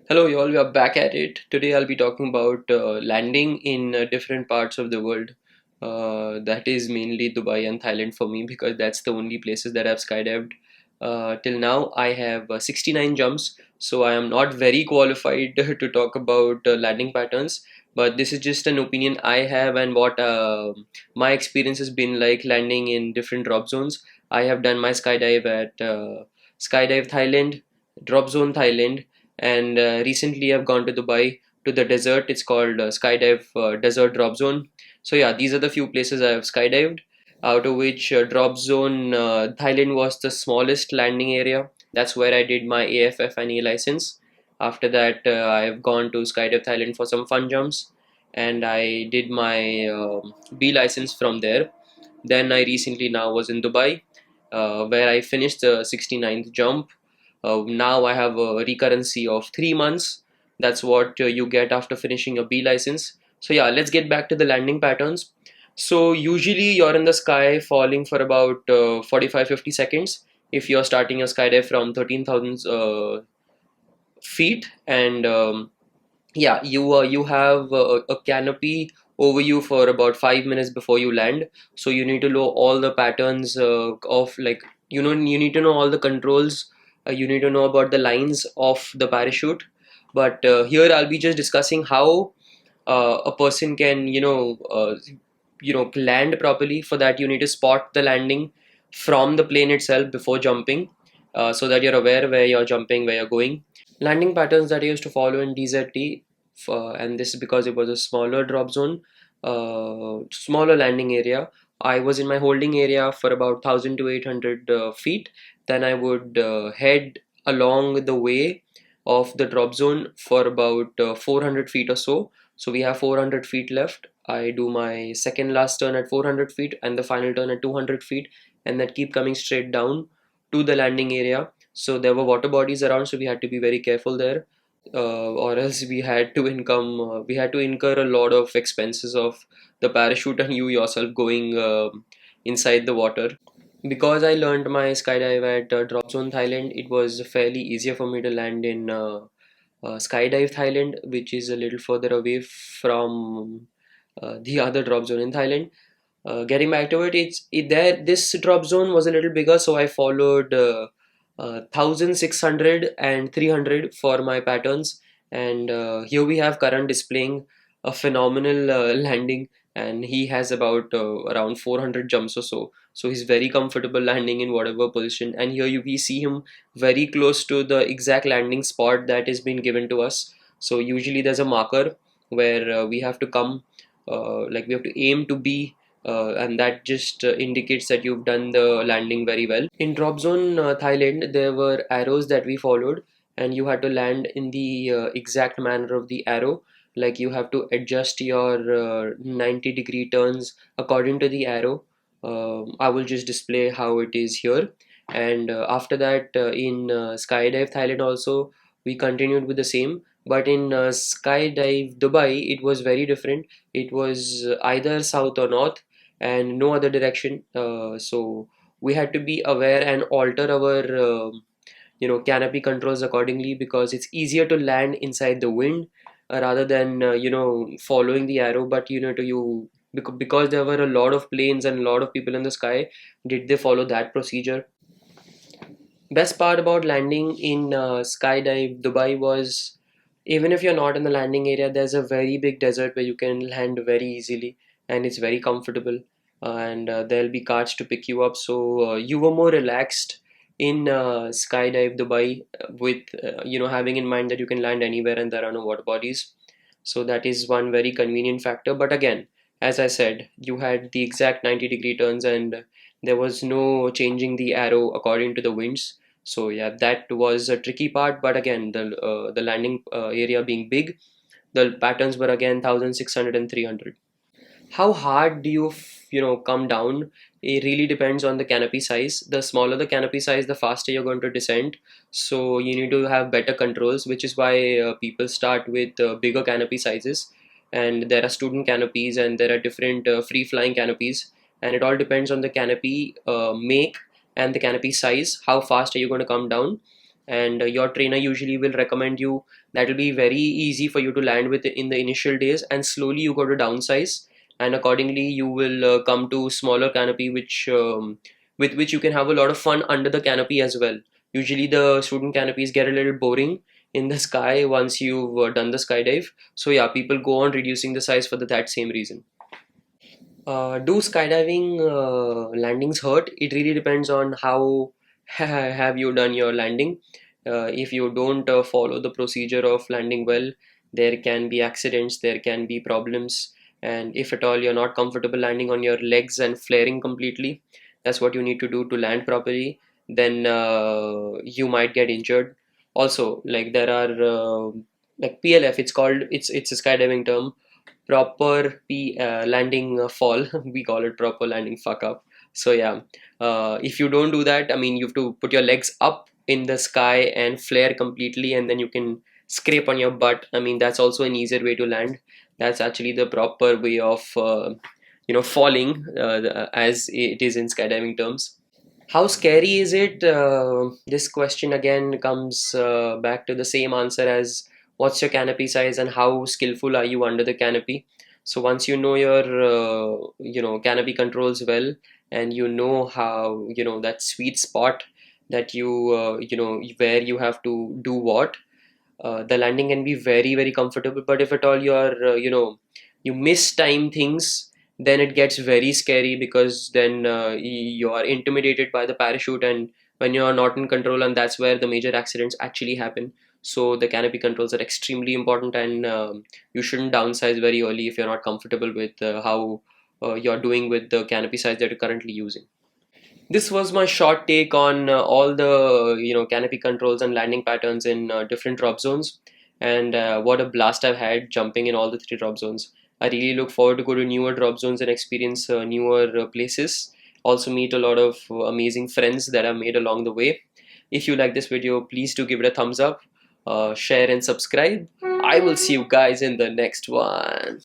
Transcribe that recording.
Hello, y'all. We are back at it. Today, I'll be talking about landing in different parts of the world. That is mainly Dubai and Thailand for me because that's the only places that I've skydived. Till now, I have 69 jumps, so I am not very qualified to talk about landing patterns. But this is just an opinion I have and what my experience has been like landing in different drop zones. I have done my skydive at Skydive Thailand, Drop Zone Thailand, and recently I've gone to Dubai to the desert. It's called Skydive Desert Drop Zone. So yeah, these are the few places I have skydived, out of which Drop Zone Thailand was the smallest landing area. That's where I did my AFF and A license. After that, I've gone to Skydive Thailand for some fun jumps, and I did my B license from there. Then I recently now was in Dubai, where I finished the 69th jump. Now I have a recurrency of 3 months. That's what you get after finishing a B license. So yeah, let's get back to the landing patterns. So usually you're in the sky falling for about 45-50 seconds if you're starting a skydive from 13,000 feet, and yeah, you have a canopy over you for about 5 minutes before you land. So you need to know all the patterns of, like, you need to know all the controls. You need to know about the lines of the parachute. But here I'll be just discussing how a person can land properly. For that, you need to spot the landing from the plane itself before jumping, so that you're aware where you're jumping, where you're going. Landing patterns that I used to follow in DZT, and this is because it was a smaller drop zone, smaller landing area. I was in my holding area for about 1,000 to 800 feet. Then I would head along the way of the drop zone for about 400 feet or so. So we have 400 feet left. I do my second last turn at 400 feet and the final turn at 200 feet, and then keep coming straight down to the landing area. So there were water bodies around, so we had to be very careful there, or else we had to incur a lot of expenses of the parachute and you yourself going inside the water. Because I learned my skydive at Drop Zone Thailand, it was fairly easier for me to land in Skydive Thailand, which is a little further away from the other drop zone in Thailand. Getting back to it, this drop zone was a little bigger, so I followed 1600 and 300 for my patterns. And here we have Karan displaying a phenomenal landing, and he has about around 400 jumps or so. So he's very comfortable landing in whatever position. And here we see him very close to the exact landing spot that has been given to us. So usually there's a marker where we have to come, like we have to aim to be, and that just indicates that you've done the landing very well. In drop zone Thailand, there were arrows that we followed, and you had to land in the exact manner of the arrow. Like you have to adjust your 90-degree turns according to the arrow. I will just display how it is here. And after that, in Skydive Thailand also, we continued with the same. But in Skydive Dubai, it was very different. It was either south or north and no other direction. So we had to be aware and alter our canopy controls accordingly, because it's easier to land inside the wind rather than following the arrow. But because there were a lot of planes and a lot of people in the sky, did they follow that procedure? Best part about landing in Skydive Dubai was, even if you're not in the landing area, there's a very big desert where you can land very easily, and it's very comfortable. And there'll be carts to pick you up, so you were more relaxed in Skydive Dubai, with having in mind that you can land anywhere and there are no water bodies. So that is one very convenient factor. But again, as I said, you had the exact 90-degree turns, and there was no changing the arrow according to the winds. So yeah, that was a tricky part. But again, the landing area being big, the patterns were again 1600 and 300. How hard do you come down? It really depends on the canopy size. The smaller the canopy size, the faster you're going to descend. So you need to have better controls, which is why people start with bigger canopy sizes. And there are student canopies and there are different free flying canopies, and it all depends on the canopy make and the canopy size. How fast are you going to come down? and your trainer usually will recommend you. That will be very easy for you to land with in the initial days, and slowly you got to downsize, and accordingly you will come to smaller canopy, which with which you can have a lot of fun under the canopy as well. Usually the student canopies get a little boring in the sky once you've done the skydive. So yeah, people go on reducing the size for that same reason. Do skydiving landings hurt? It really depends on how have you done your landing. If you don't follow the procedure of landing well, there can be accidents, there can be problems, and if at all you're not comfortable landing on your legs and flaring completely, that's what you need to do to land properly. Then you might get injured. Also, like there are like PLF, it's a skydiving term, proper landing fall. We call it proper landing fuck up. So yeah, if you don't do that, I mean, you have to put your legs up in the sky and flare completely, and then you can scrape on your butt. I mean, that's also an easier way to land. That's actually the proper way of falling, as it is in skydiving terms. How scary is it? This question again comes back to the same answer as what's your canopy size and how skillful are you under the canopy. So once you know your canopy controls well, and you know how, that sweet spot that where you have to do what, the landing can be very very comfortable. But if at all you miss time things, then it gets very scary, because then you are intimidated by the parachute, and when you are not in control, and that's where the major accidents actually happen. So the canopy controls are extremely important, and you shouldn't downsize very early if you're not comfortable with how you're doing with the canopy size that you're currently using. This was my short take on all the canopy controls and landing patterns in different drop zones, and what a blast I've had jumping in all the three drop zones. I really look forward to go to newer drop zones and experience newer places. Also meet a lot of amazing friends that I've made along the way. If you like this video, please do give it a thumbs up, share and subscribe. I will see you guys in the next one.